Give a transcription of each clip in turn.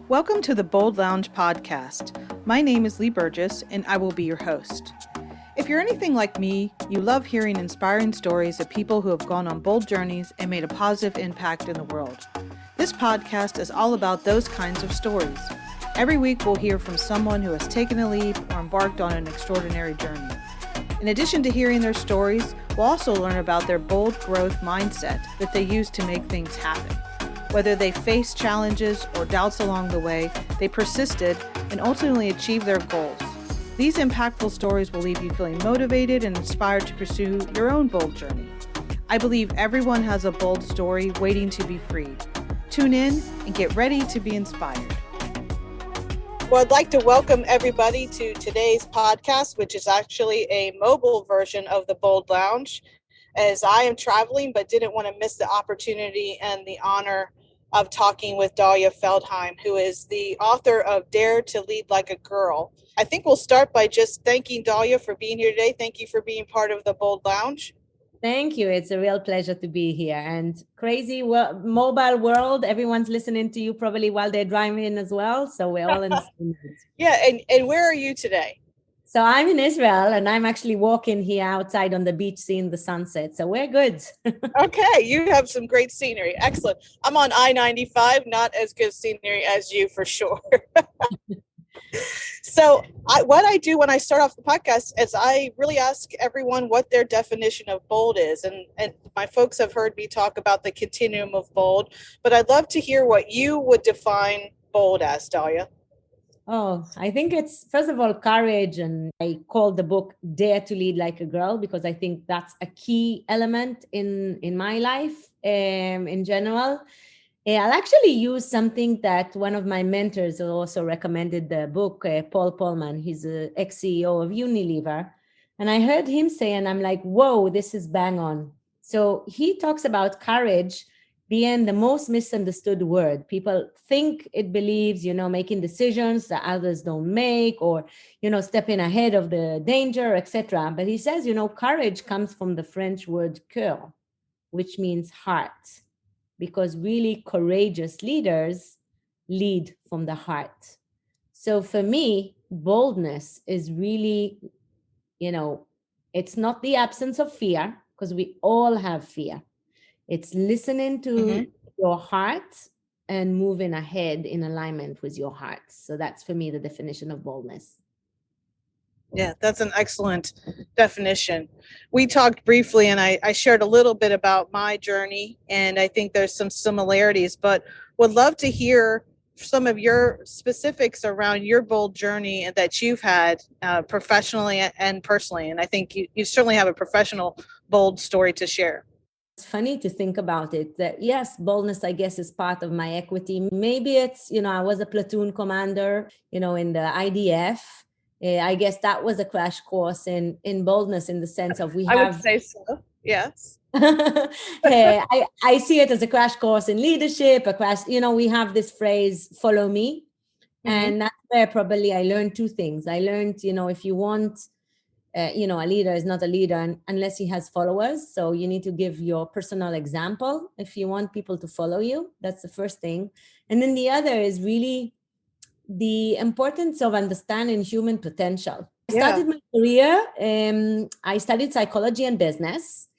Welcome to the Bold Lounge podcast. My name is Lee Burgess, and I will be your host. If you're anything like me, you love hearing inspiring stories of people who have gone on bold journeys and made a positive impact in the world. This podcast is all about those kinds of stories. Every week, we'll hear from someone who has taken a leap or embarked on an extraordinary journey. In addition to hearing their stories, we'll also learn about their bold growth mindset that they use to make things happen. Whether they faced challenges or doubts along the way, they persisted and ultimately achieved their goals. These impactful stories will leave you feeling motivated and inspired to pursue your own bold journey. I believe everyone has a bold story waiting to be freed. Tune in and get ready to be inspired. Well, I'd like to welcome everybody to today's podcast, which is actually a mobile version of the Bold Lounge, as I am traveling but didn't want to miss the opportunity and the honor of talking with Dalia Feldheim, who is the author of Dare to Lead Like a Girl. I think we'll start by just thanking Dalia for being here today. Thank you for being part of the Bold Lounge. Thank you. It's a real pleasure to be here. And crazy mobile world, everyone's listening to you probably while they're driving as well. So we're all in the same mood. Yeah, and where are you today? So I'm in Israel and I'm actually walking here outside on the beach seeing the sunset. So we're good. Okay, you have some great scenery. Excellent. I'm on I-95, not as good scenery as you for sure. So what I do when I start off the podcast is I really ask everyone what their definition of bold is. And my folks have heard me talk about the continuum of bold, but I'd love to hear what you would define bold as, Dalia. Oh, I think it's, first of all, courage. And I call the book Dare to Lead Like a Girl, because I think that's a key element in my life in general. I'll actually use something that one of my mentors also recommended the book, Paul Polman. He's an ex-CEO of Unilever. And I heard him say, and I'm like, whoa, this is bang on. So he talks about courage being the most misunderstood word. People think it believes, making decisions that others don't make, or, stepping ahead of the danger, etc. But he says, courage comes from the French word cœur, which means heart, because really courageous leaders lead from the heart. So for me, boldness is really, it's not the absence of fear, because we all have fear. It's listening to your heart and moving ahead in alignment with your heart. So that's for me the definition of boldness. Yeah, that's an excellent definition. We talked briefly and I shared a little bit about my journey, and I think there's some similarities, but would love to hear some of your specifics around your bold journey that you've had professionally and personally. And I think you certainly have a professional bold story to share. It's funny to think about it, that yes, boldness, I guess, is part of my equity. Maybe it's, I was a platoon commander, in the IDF. I guess that was a crash course in boldness, in the sense of I would say so, yes. I see it as a crash course in leadership, we have this phrase, follow me. And that's where probably I learned two things. I learned, if you want, a leader is not a leader unless he has followers. So you need to give your personal example if you want people to follow you. That's the first thing. And then the other is really the importance of understanding human potential. I started my career, I studied psychology and business,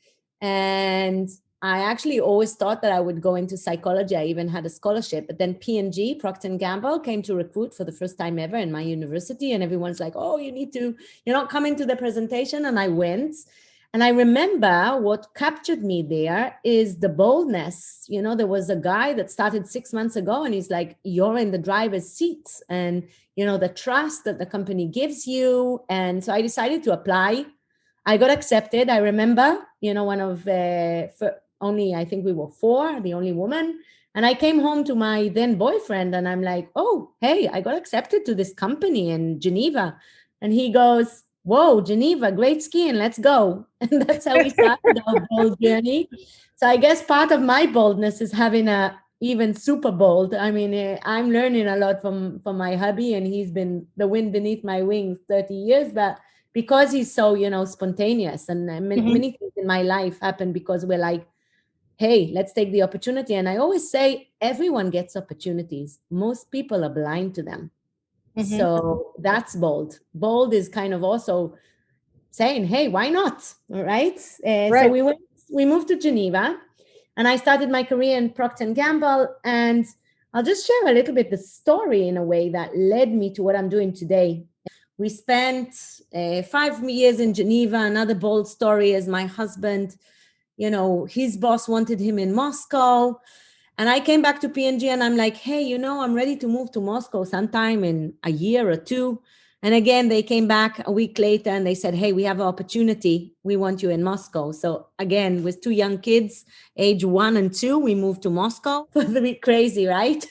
and I actually always thought that I would go into psychology. I even had a scholarship, but then P&G, Procter Gamble, came to recruit for the first time ever in my university. And everyone's like, oh, you need to, come into the presentation. And I went. And I remember what captured me there is the boldness. There was a guy that started 6 months ago, and he's like, you're in the driver's seat. And, the trust that the company gives you. And so I decided to apply. I got accepted. I remember, one of only, I think we were 4, the only woman. And I came home to my then boyfriend and I'm like, oh, hey, I got accepted to this company in Geneva. And he goes, whoa, Geneva, great skiing, let's go. And that's how we started our bold journey. So I guess part of my boldness is having a even super bold. I mean, I'm learning a lot from my hubby, and he's been the wind beneath my wings 30 years, but because he's so, spontaneous, and many things in my life happen because we're like, hey, let's take the opportunity. And I always say, everyone gets opportunities. Most people are blind to them. Mm-hmm. So that's bold. Bold is kind of also saying, hey, why not? All right. Right. So we moved to Geneva, and I started my career in Procter Gamble. And I'll just share a little bit the story in a way that led me to what I'm doing today. We spent 5 years in Geneva. Another bold story is my husband, his boss wanted him in Moscow. And I came back to P&G and I'm like, hey, I'm ready to move to Moscow sometime in a year or two. And again, they came back a week later and they said, hey, we have an opportunity. We want you in Moscow. So again, with 2 young kids, age 1 and 2, we moved to Moscow. It was a bit crazy, right?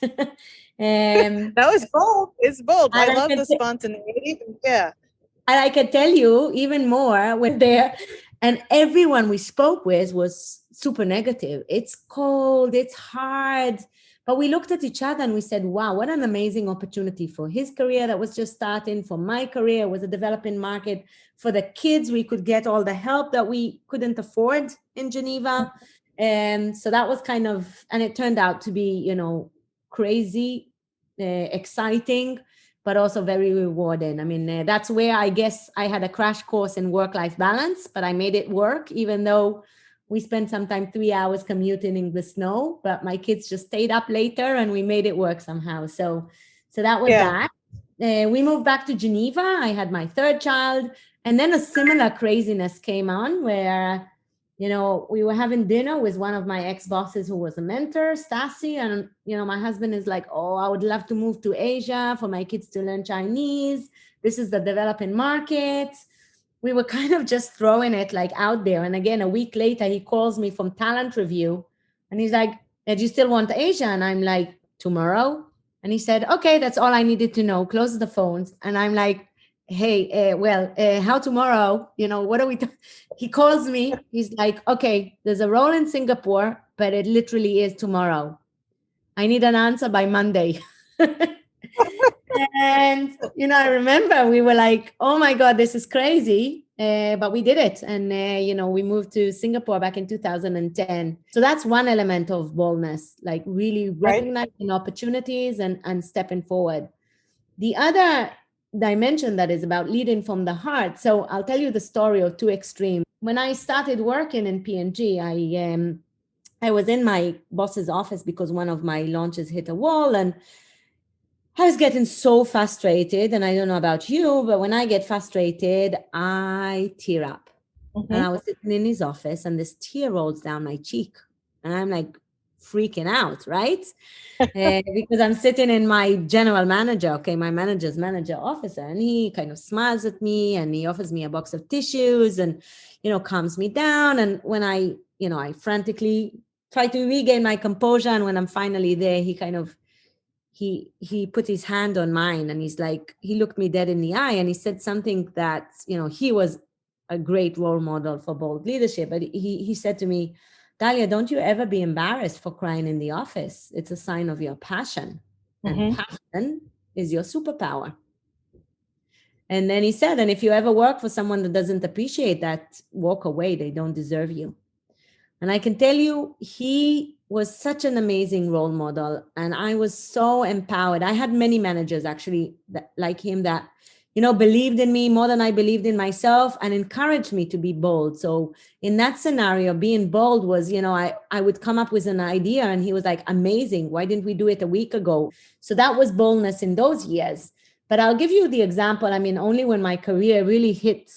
That was bold. It's bold. I love the spontaneity. Yeah. And I can tell you even more when there, and everyone we spoke with was super negative. It's cold, it's hard. But we looked at each other and we said, wow, what an amazing opportunity for his career that was just starting, for my career, it was a developing market. For the kids, we could get all the help that we couldn't afford in Geneva. And so that was kind of, and it turned out to be, crazy, exciting, but also very rewarding. I mean, that's where I guess I had a crash course in work-life balance, but I made it work, even though we spent sometimes 3 hours commuting in the snow, but my kids just stayed up later and we made it work somehow. So that was that. We moved back to Geneva. I had my 3rd child, and then a similar craziness came on where, we were having dinner with one of my ex-bosses who was a mentor, Stasi. And, my husband is like, oh, I would love to move to Asia for my kids to learn Chinese. This is the developing market. We were kind of just throwing it like out there. And again, a week later, he calls me from talent review and he's like, do you still want Asia? And I'm like, tomorrow? And he said, okay, that's all I needed to know. Close the phones. And I'm like, hey, how tomorrow? What are we He calls me. He's like, okay, there's a role in Singapore, but it literally is tomorrow. I need an answer by Monday. And, I remember we were like, oh my God, this is crazy. But we did it. And, we moved to Singapore back in 2010. So that's one element of boldness, like really recognizing opportunities and stepping forward. The other dimension that is about leading from the heart. So I'll tell you the story of 2 extremes. When I started working in P&G, I was in my boss's office because one of my launches hit a wall, and I was getting so frustrated. And I don't know about you, but when I get frustrated, I tear up. Mm-hmm. And I was sitting in his office and this tear rolls down my cheek. And I'm like freaking out, right? Because I'm sitting in my general manager, my manager's manager officer, and he kind of smiles at me and he offers me a box of tissues and, calms me down. And when I frantically try to regain my composure, and when I'm finally there, he kind of, he put his hand on mine and he's like, he looked me dead in the eye and he said something that, he was a great role model for bold leadership. But he said to me, Dalia, don't you ever be embarrassed for crying in the office. It's a sign of your passion. Mm-hmm. And passion is your superpower. And then he said, and if you ever work for someone that doesn't appreciate that, walk away. They don't deserve you. And I can tell you, he was such an amazing role model. And I was so empowered. I had many managers actually like him that, believed in me more than I believed in myself and encouraged me to be bold. So in that scenario, being bold was, I would come up with an idea and he was like, amazing. Why didn't we do it a week ago? So that was boldness in those years. But I'll give you the example. I mean, only when my career really hit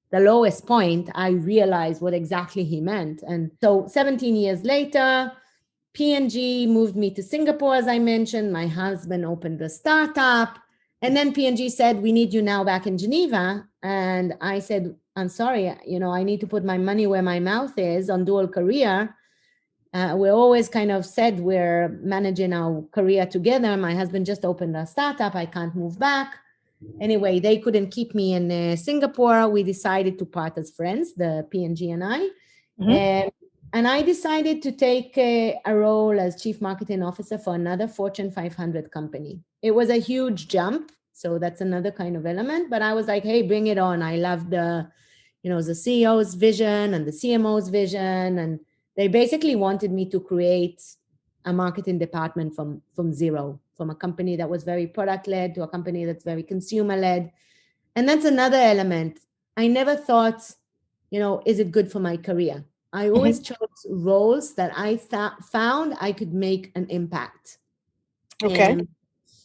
the lowest point, I realized what exactly he meant. And so 17 years later, P&G moved me to Singapore, as I mentioned. My husband opened a startup. And then P&G said, we need you now back in Geneva. And I said, I'm sorry, I need to put my money where my mouth is on dual career. We always kind of said we're managing our career together. My husband just opened a startup. I can't move back. Anyway, they couldn't keep me in Singapore. We decided to part as friends, the P&G and I. Mm-hmm. And I decided to take a role as chief marketing officer for another Fortune 500 company. It was a huge jump. So that's another kind of element. But I was like, hey, bring it on. I love the CEO's vision and the CMO's vision. And They basically wanted me to create a marketing department from zero, from a company that was very product-led to a company that's very consumer-led. And that's another element. I never thought, is it good for my career? I always chose roles that I found I could make an impact. Okay.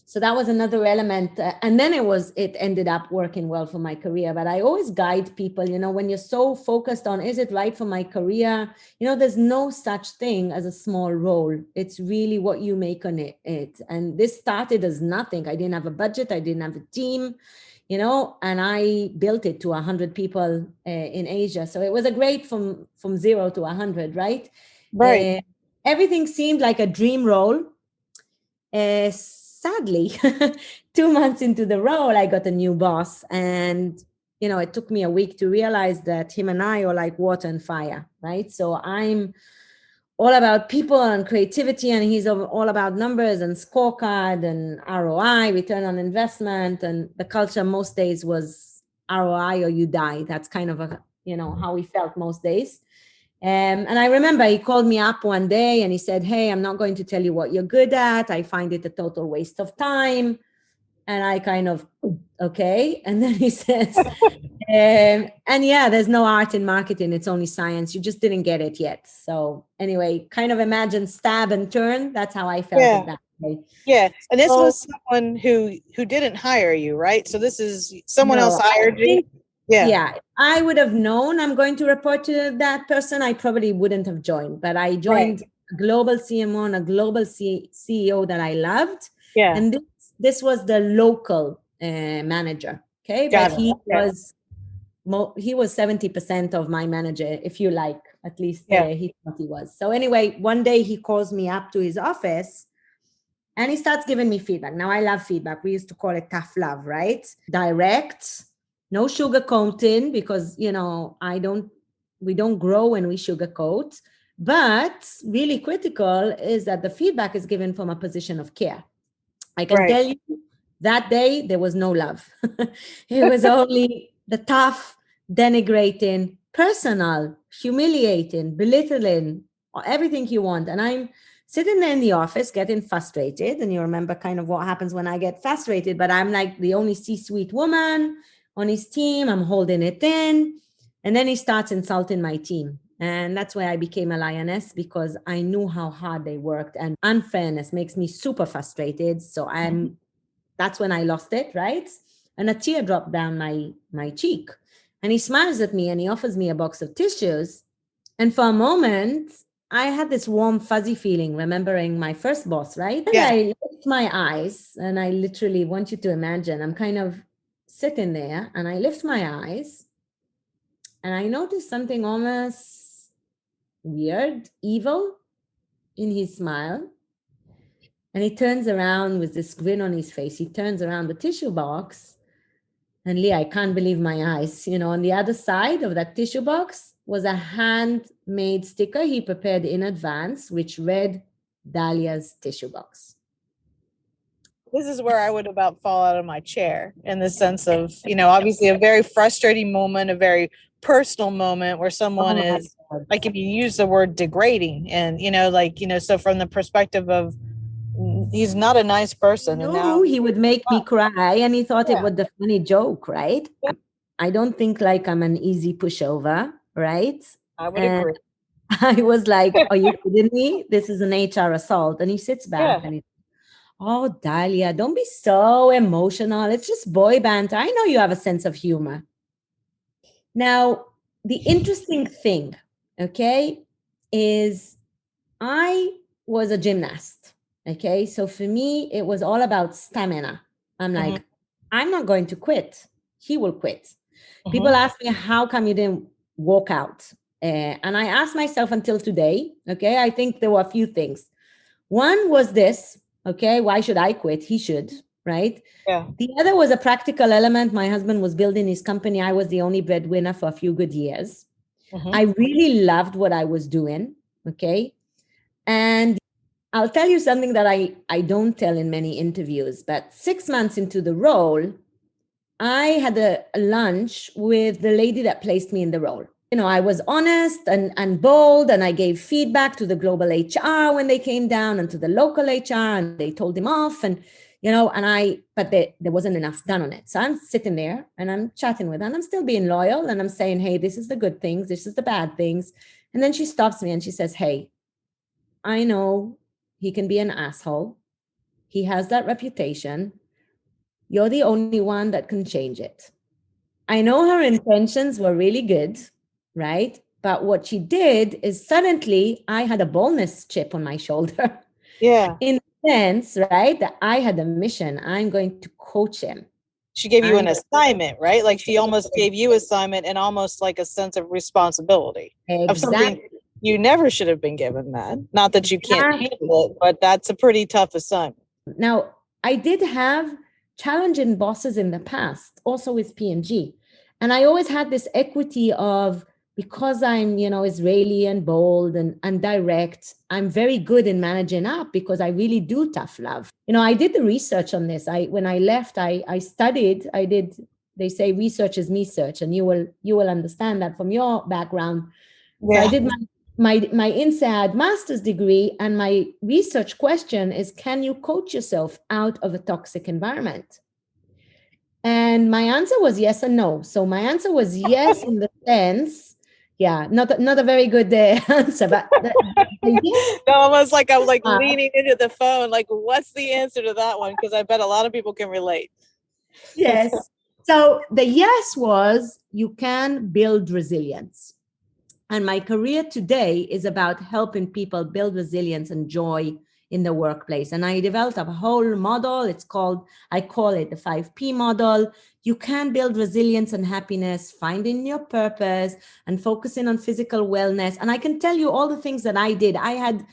So that was another element. And then it ended up working well for my career. But I always guide people, when you're so focused on, is it right for my career? There's no such thing as a small role. It's really what you make on it. And this started as nothing. I didn't have a budget. I didn't have a team, and I built it to 100 people in Asia. So it was a great from 0 to 100, right? Right. Everything seemed like a dream role. Sadly, 2 months into the role, I got a new boss. And, it took me a week to realize that him and I are like water and fire, right? So I'm all about people and creativity, and he's all about numbers and scorecard and ROI, return on investment. And the culture most days was ROI or you die. That's kind of how we felt most days. And I remember he called me up one day and he said, hey, I'm not going to tell you what you're good at. I find it a total waste of time. And I kind of, okay. And then he says, and yeah, there's no art in marketing. It's only science. You just didn't get it yet. So anyway, kind of imagine stab and turn. That's how I felt at that day. Yeah. And this was someone who didn't hire you, right? So this is someone else hired you. Yeah, I would have known I'm going to report to that person. I probably wouldn't have joined, but I joined a global CMO and a global CEO that I loved. Yeah. And this was the local manager. Okay. But he was 70% of my manager, if you like, at least he thought he was. So anyway, one day he calls me up to his office and he starts giving me feedback. Now I love feedback. We used to call it tough love, right? Direct. No sugarcoating, because, we don't grow when we sugarcoat. But really critical is that the feedback is given from a position of care. I can tell you that day there was no love. It was only the tough, denigrating, personal, humiliating, belittling, everything you want. And I'm sitting there in the office getting frustrated. And you remember kind of what happens when I get frustrated, but I'm like the only C-suite woman on his team. I'm holding it in. And then he starts insulting my team. And that's where I became a lioness, because I knew how hard they worked, and unfairness makes me super frustrated. So that's when I lost it, right? And a tear dropped down my cheek. And he smiles at me and he offers me a box of tissues. And for a moment, I had this warm, fuzzy feeling, remembering my first boss, right? And I lift my eyes, and I literally want you to imagine, I'm kind of sitting there, and I lift my eyes, and I notice something almost weird, evil in his smile. And he turns around with this grin on his face. He turns around the tissue box, and Leah, I can't believe my eyes. On the other side of that tissue box was a handmade sticker he prepared in advance, which read Dalia's tissue box. This is where I would about fall out of my chair, in the sense of, obviously a very frustrating moment, a very personal moment where someone is, like, if you use the word degrading, and, so from the perspective of, he's not a nice person. No, and now he would make me cry, and he thought it was a funny joke, right? Yeah. I don't think like I'm an easy pushover, right? I would agree. I was like, are you kidding me? This is an HR assault. And he sits back and he, oh, Dalia, don't be so emotional. It's just boy banter. I know you have a sense of humor. Now, the interesting thing, is I was a gymnast. Okay. So for me, it was all about stamina. I'm like, I'm not going to quit. He will quit. People ask me, how come you didn't walk out? And I asked myself until today, I think there were a few things. One was this, why should I quit? He should, right? Yeah. The other was a practical element. My husband was building his company. I was the only breadwinner for a few good years. I really loved what I was doing, And I'll tell you something that I don't tell in many interviews, but 6 months into the role, I had a lunch with the lady that placed me in the role. I was honest and bold, and I gave feedback to the global HR when they came down and to the local HR, and they told him off. And, but there wasn't enough done on it. So I'm sitting there and I'm chatting with her, and I'm still being loyal, and I'm saying, hey, this is the good things, this is the bad things. And then she stops me and she says, hey, I know he can be an asshole. He has that reputation. You're the only one that can change it. I know her intentions were really good, right? But what she did is suddenly I had a boldness chip on my shoulder. Yeah. In the sense, right, that I had a mission. I'm going to coach him. She gave you an assignment, right? Like she almost gave you assignment and almost like a sense of responsibility of something you never should have been given that. Not that you can't handle it, but that's a pretty tough assignment. Now, I did have challenging bosses in the past, also with P&G. And I always had this equity of, because I'm, Israeli and bold and direct, I'm very good in managing up because I really do tough love. I did the research on this. When I left, I studied, they say research is me search, and you will understand that from your background. Yeah. So I did my INSEAD master's degree, and my research question is, can you coach yourself out of a toxic environment? And my answer was yes and no. So my answer was yes in the sense, not a very good answer, but no, almost like I'm like leaning into the phone, like, what's the answer to that one? Because I bet a lot of people can relate. Yes. So the yes was, you can build resilience. And my career today is about helping people build resilience and joy in the workplace. And I developed a whole model. I call it the 5P model. You can build resilience and happiness, finding your purpose and focusing on physical wellness. And I can tell you all the things that I did. I had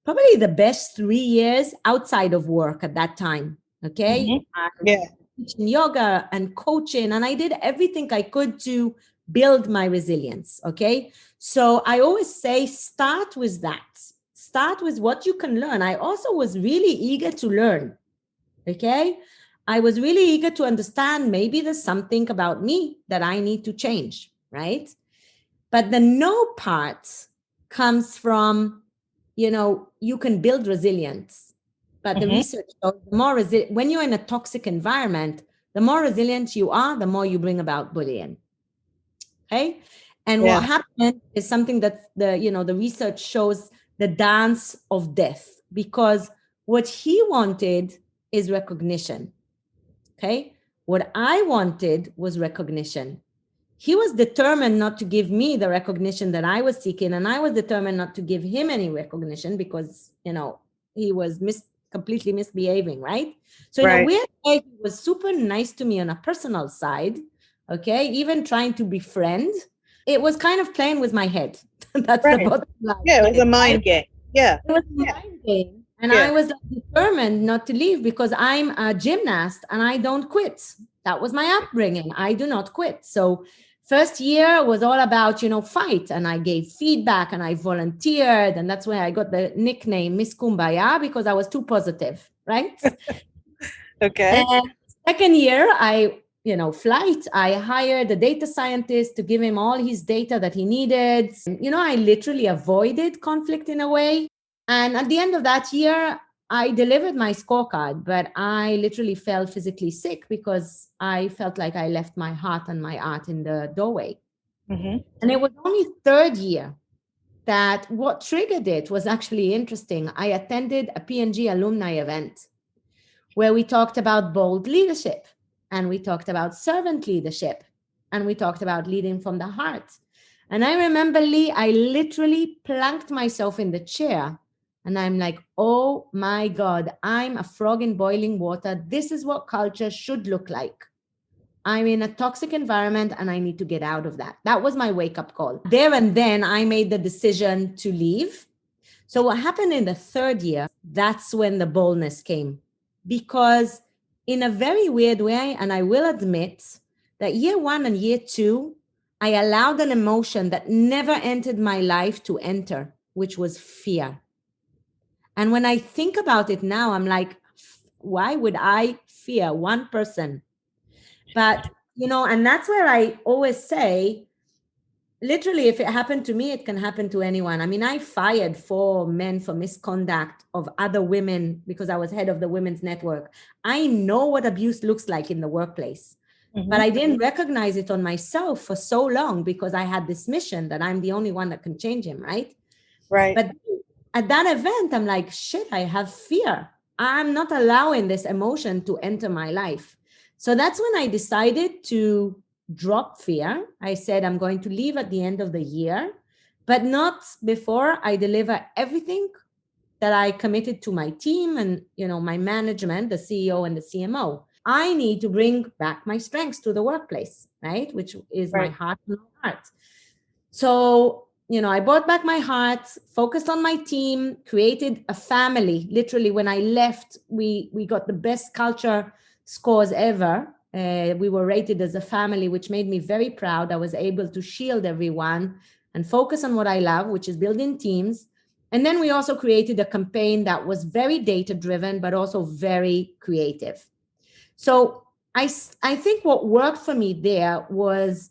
probably the best 3 years outside of work at that time. Okay. Mm-hmm. Yeah. Teaching yoga and coaching. And I did everything I could to build my resilience. Okay. So I always say, start with that. Start with what you can learn. I also was really eager to learn. Okay. I was really eager to understand, maybe there's something about me that I need to change. Right. But the no part comes from, you can build resilience. But the research shows the more when you're in a toxic environment, the more resilient you are, the more you bring about bullying. Okay. And what happened is something that the research shows, the dance of death, because what he wanted is recognition. Okay. What I wanted was recognition. He was determined not to give me the recognition that I was seeking. And I was determined not to give him any recognition because, he was completely misbehaving. Right. So in a weird way, he was super nice to me on a personal side. Okay. Even trying to befriend. It was kind of playing with my head. That's the bottom line. Yeah, it was a mind game. Yeah. It was a mind game. And I was determined not to leave because I'm a gymnast and I don't quit. That was my upbringing. I do not quit. So first year was all about, fight. And I gave feedback and I volunteered. And that's where I got the nickname Miss Kumbaya, because I was too positive, right? Okay. And second year, flight, I hired a data scientist to give him all his data that he needed. I literally avoided conflict in a way. And at the end of that year, I delivered my scorecard, but I literally felt physically sick because I felt like I left my heart and my art in the doorway. Mm-hmm. And it was only third year that what triggered it was actually interesting. I attended a P&G alumni event where we talked about bold leadership. And we talked about servant leadership, and we talked about leading from the heart. And I remember, Lee, I literally planked myself in the chair and I'm like, oh my God, I'm a frog in boiling water. This is what culture should look like. I'm in a toxic environment and I need to get out of that. That was my wake-up call. There and then I made the decision to leave. So what happened in the third year, that's when the boldness came. Because in a very weird way, and I will admit that year 1 and year 2, I allowed an emotion that never entered my life to enter, which was fear. And when I think about it now, I'm like, why would I fear one person? But, and that's where I always say, literally, if it happened to me, it can happen to anyone. I mean, I fired 4 men for misconduct of other women because I was head of the women's network. I know what abuse looks like in the workplace, but I didn't recognize it on myself for so long because I had this mission that I'm the only one that can change him, right? Right. But at that event, I'm like, shit, I have fear. I'm not allowing this emotion to enter my life. So that's when I decided to drop fear. I said, I'm going to leave at the end of the year, but not before I deliver everything that I committed to my team and, my management, the CEO and the CMO. I need to bring back my strengths to the workplace, right? Which is my heart and my heart. So, I brought back my heart, focused on my team, created a family. Literally, when I left, we got the best culture scores ever. We were rated as a family, which made me very proud. I was able to shield everyone and focus on what I love, which is building teams. And then we also created a campaign that was very data-driven, but also very creative. So I think what worked for me there was,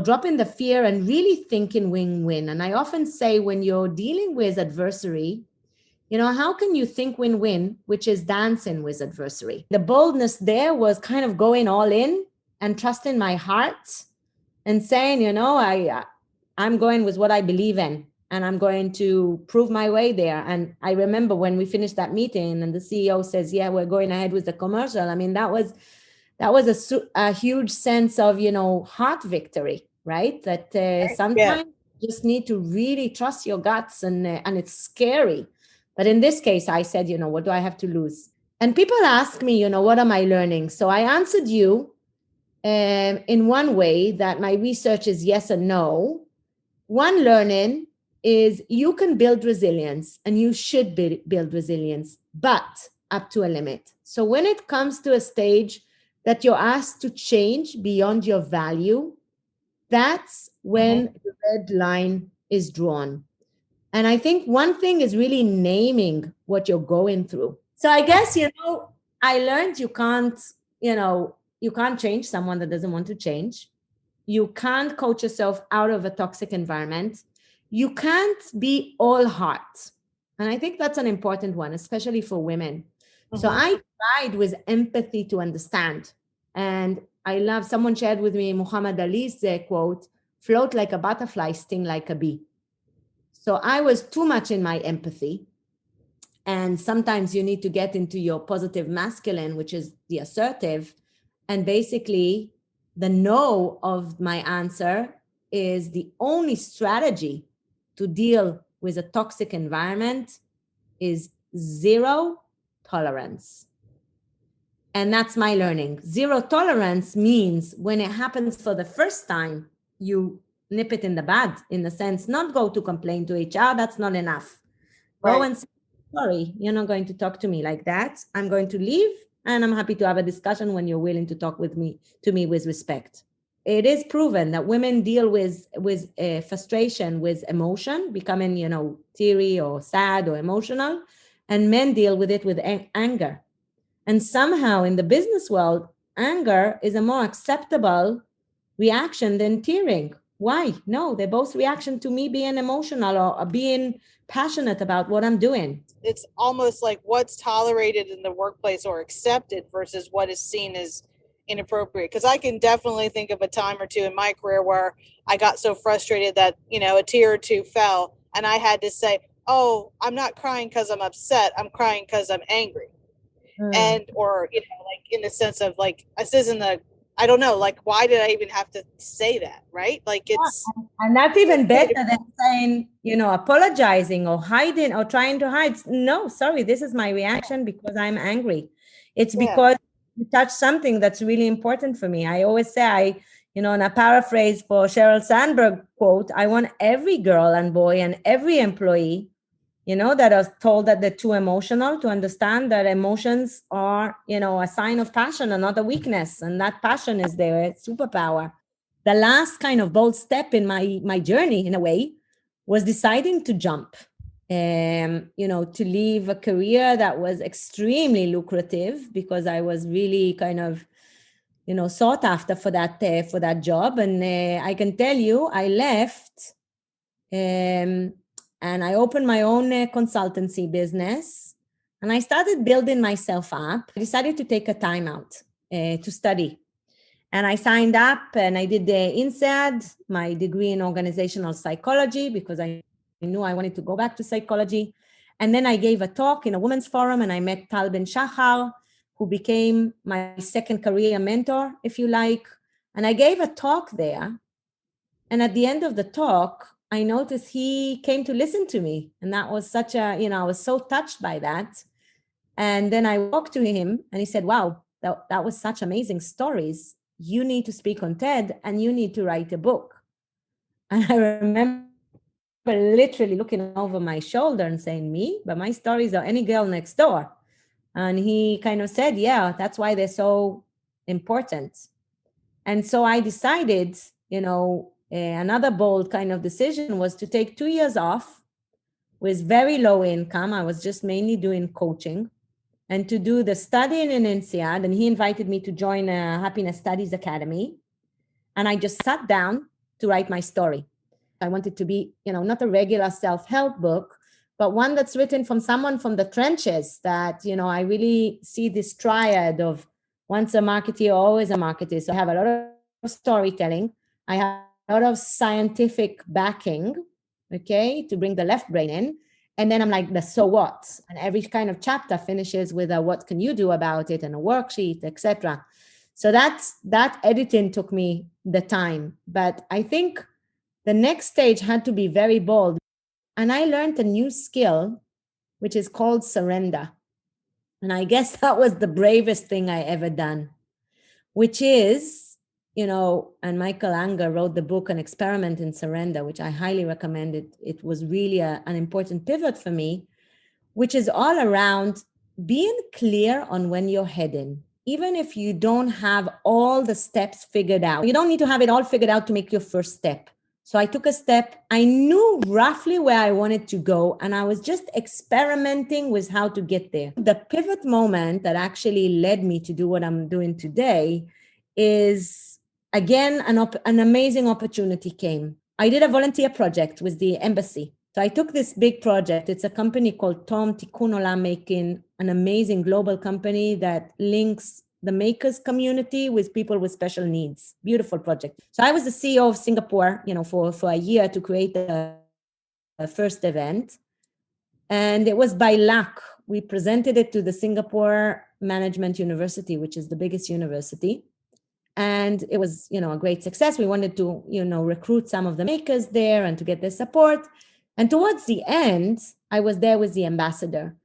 dropping the fear and really thinking win-win. And I often say when you're dealing with adversary, how can you think win-win, which is dancing with adversary? The boldness there was kind of going all in and trusting my heart and saying, I'm going with what I believe in and I'm going to prove my way there. And I remember when we finished that meeting and the CEO says, yeah, we're going ahead with the commercial. I mean, that was a huge sense of, heart victory, right? That sometimes you just need to really trust your guts and it's scary. But in this case, I said, what do I have to lose? And people ask me, what am I learning? So I answered you in one way that my research is yes and no. One learning is you can build resilience and you should build resilience, but up to a limit. So when it comes to a stage that you're asked to change beyond your value, that's when the red line is drawn. And I think one thing is really naming what you're going through. So I guess, I learned you can't change someone that doesn't want to change. You can't coach yourself out of a toxic environment. You can't be all heart. And I think that's an important one, especially for women. So I tried with empathy to understand. And I love, someone shared with me Muhammad Ali's quote, float like a butterfly, sting like a bee. So I was too much in my empathy. And sometimes you need to get into your positive masculine, which is the assertive. And basically the no of my answer is the only strategy to deal with a toxic environment is zero tolerance. And that's my learning. Zero tolerance means when it happens for the first time, you nip it in the bud, in the sense, not go to complain to HR, that's not enough. Go and say, sorry, you're not going to talk to me like that. I'm going to leave and I'm happy to have a discussion when you're willing to talk to me with respect. It is proven that women deal with frustration, with emotion, becoming, teary or sad or emotional, and men deal with it with anger. And somehow in the business world, anger is a more acceptable reaction than tearing. Why? No, they're both reaction to me being emotional or being passionate about what I'm doing. It's almost like what's tolerated in the workplace or accepted versus what is seen as inappropriate. Because I can definitely think of a time or two in my career where I got so frustrated that, a tear or two fell and I had to say, oh, I'm not crying because I'm upset. I'm crying because I'm angry. And, or, like in the sense of like, this isn't I don't know, like, why did I even have to say that? Right. Like it's. And that's even better than saying, apologizing or hiding or trying to hide. No, sorry, this is my reaction because I'm angry. It's because you touched something that's really important for me. I always say, in a paraphrase for Sheryl Sandberg quote, I want every girl and boy and every employee, that are told that they're too emotional to understand that emotions are, a sign of passion and not a weakness. And that passion is their superpower. The last kind of bold step in my journey, in a way, was deciding to jump, to leave a career that was extremely lucrative because I was really kind of sought after for that job. And I can tell you, I left and I opened my own consultancy business, and I started building myself up. I decided to take a time out to study. And I signed up and I did the INSEAD, my degree in organizational psychology, because I knew I wanted to go back to psychology. And then I gave a talk in a women's forum, and I met Tal Ben-Shahar, who became my second career mentor, if you like. And I gave a talk there. And at the end of the talk, I noticed he came to listen to me. And that was such a, I was so touched by that. And then I walked to him and he said, wow, that was such amazing stories. You need to speak on TED and you need to write a book. And I remember literally looking over my shoulder and saying, me? But my stories are any girl next door. And he kind of said, yeah, that's why they're so important. And so I decided, another bold kind of decision was to take 2 years off with very low income. I was just mainly doing coaching, and to do the studying in INSEAD. And he invited me to join a Happiness Studies Academy. And I just sat down to write my story. I wanted to be, not a regular self-help book, but one that's written from someone from the trenches that, I really see this triad of once a marketer, always a marketer. So I have a lot of storytelling. I have a lot of scientific backing, okay, to bring the left brain in. And then I'm like, the so what? And every kind of chapter finishes with a what can you do about it and a worksheet, etc. So that editing took me the time. But I think the next stage had to be very bold. And I learned a new skill, which is called surrender. And I guess that was the bravest thing I ever done, which is, and Michael Anger wrote the book, An Experiment in Surrender, which I highly recommend. It was really an important pivot for me, which is all around being clear on when you're heading. Even if you don't have all the steps figured out, you don't need to have it all figured out to make your first step. So I took a step. I knew roughly where I wanted to go, and I was just experimenting with how to get there. The pivot moment that actually led me to do what I'm doing today is, again, an amazing opportunity came. I did a volunteer project with the embassy. So I took this big project. It's a company called Tom Tikkun Olam, making an amazing global company that links the makers community with people with special needs. Beautiful project. So I was the CEO of Singapore, for a year to create the first event. And it was by luck. We presented it to the Singapore Management University, which is the biggest university. And it was, a great success. We wanted to, recruit some of the makers there and to get their support. And towards the end, I was there with the ambassador.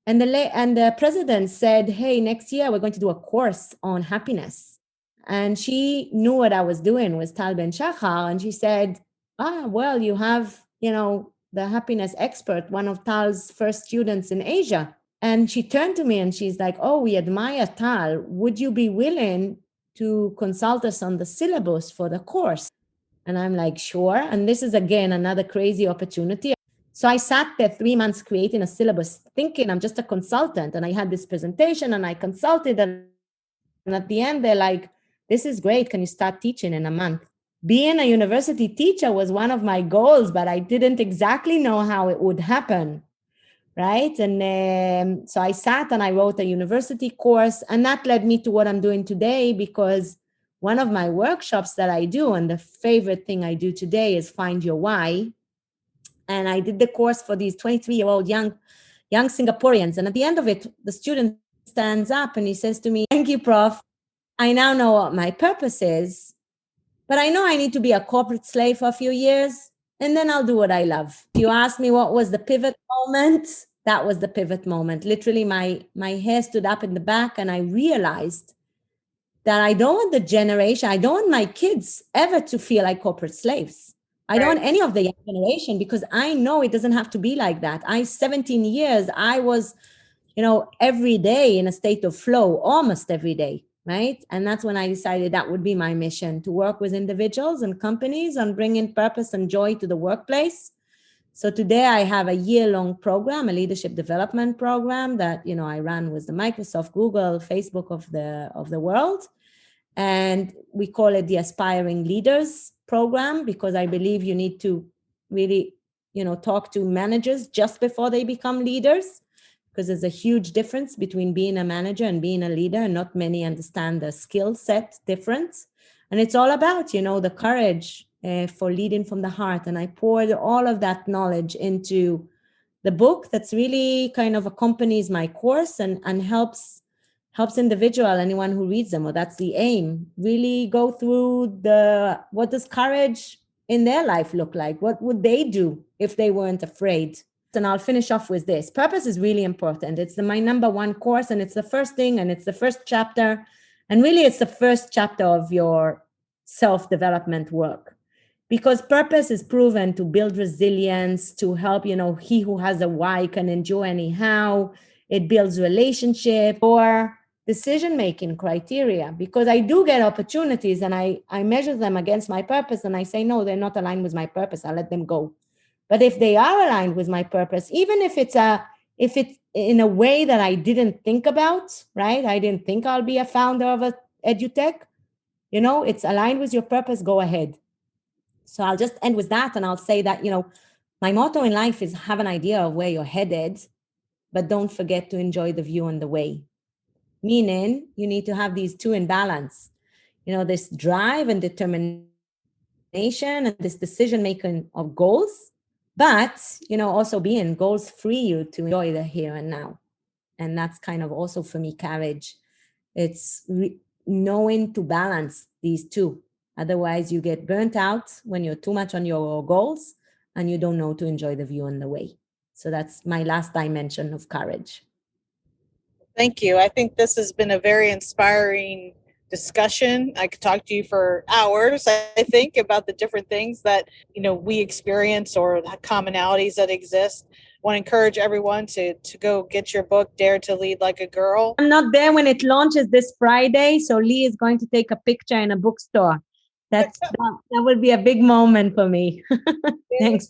And the president said, hey, next year we're going to do a course on happiness. And she knew what I was doing with Tal Ben-Shahar. And she said, well, you have, the happiness expert, one of Tal's first students in Asia. And she turned to me and she's like, oh, we admire Tal. Would you be willing to consult us on the syllabus for the course? And I'm like, sure. And this is, again, another crazy opportunity. So I sat there 3 months creating a syllabus, thinking I'm just a consultant. And I had this presentation and I consulted. And at the end, they're like, this is great. Can you start teaching in a month? Being a university teacher was one of my goals, but I didn't exactly know how it would happen. Right. And so I sat and I wrote a university course, and that led me to what I'm doing today, because one of my workshops that I do, and the favorite thing I do today, is Find Your Why. And I did the course for these 23-year-old young Singaporeans. And at the end of it, the student stands up and he says to me, thank you, Prof. I now know what my purpose is, but I know I need to be a corporate slave for a few years, and then I'll do what I love. You asked me what was the pivot moment. That was the pivot moment. Literally, my hair stood up in the back, and I realized that I don't want I don't want my kids ever to feel like corporate slaves. I don't want any of the young generation, because I know it doesn't have to be like that. 17 years, I was, every day in a state of flow, almost every day. Right. And that's when I decided that would be my mission, to work with individuals and companies on bringing purpose and joy to the workplace. So today I have a year-long program, a leadership development program that, I run with the Microsoft, Google, Facebook of the world. And we call it the Aspiring Leaders program, because I believe you need to really, talk to managers just before they become leaders, because there's a huge difference between being a manager and being a leader, and not many understand the skill set difference. And it's all about, the courage for leading from the heart. And I poured all of that knowledge into the book that's really kind of accompanies my course and helps individual, anyone who reads them, or that's the aim, really go through what does courage in their life look like? What would they do if they weren't afraid? And I'll finish off with this. Purpose is really important. It's my number one course, and it's the first thing, and it's the first chapter. And really, it's the first chapter of your self-development work, because purpose is proven to build resilience, to help, he who has a why can endure anyhow. It builds relationship or decision-making criteria, because I do get opportunities and I measure them against my purpose, and I say, no, they're not aligned with my purpose. I'll let them go. But if they are aligned with my purpose, even if it's in a way that I didn't think about, right? I didn't think I'll be a founder of a EduTech, it's aligned with your purpose, go ahead. So I'll just end with that. And I'll say that, my motto in life is have an idea of where you're headed, but don't forget to enjoy the view on the way. Meaning you need to have these two in balance, this drive and determination and this decision-making of goals, but, also being goals free you to enjoy the here and now. And that's kind of also for me, courage. It's knowing to balance these two. Otherwise you get burnt out when you're too much on your goals and you don't know to enjoy the view on the way. So that's my last dimension of courage. Thank you. I think this has been a very inspiring discussion. I could talk to you for hours, I think, about the different things that, we experience or the commonalities that exist. I want to encourage everyone to go get your book, Dare to Lead Like a Girl. I'm not there when it launches this Friday, so Lee is going to take a picture in a bookstore. That will be a big moment for me. Thanks.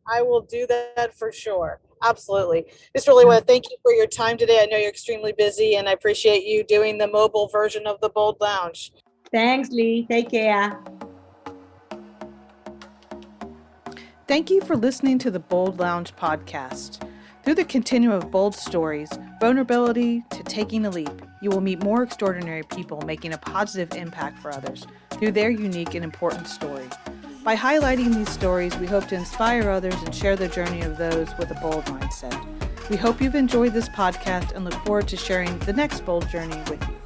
I will do that for sure. Absolutely. Just really want to thank you for your time today. I know you're extremely busy, and I appreciate you doing the mobile version of the Bold Lounge. Thanks, Lee. Take care. Thank you for listening to the Bold Lounge podcast. Through the continuum of bold stories, vulnerability to taking a leap, you will meet more extraordinary people making a positive impact for others through their unique and important story. By highlighting these stories, we hope to inspire others and share the journey of those with a bold mindset. We hope you've enjoyed this podcast and look forward to sharing the next bold journey with you.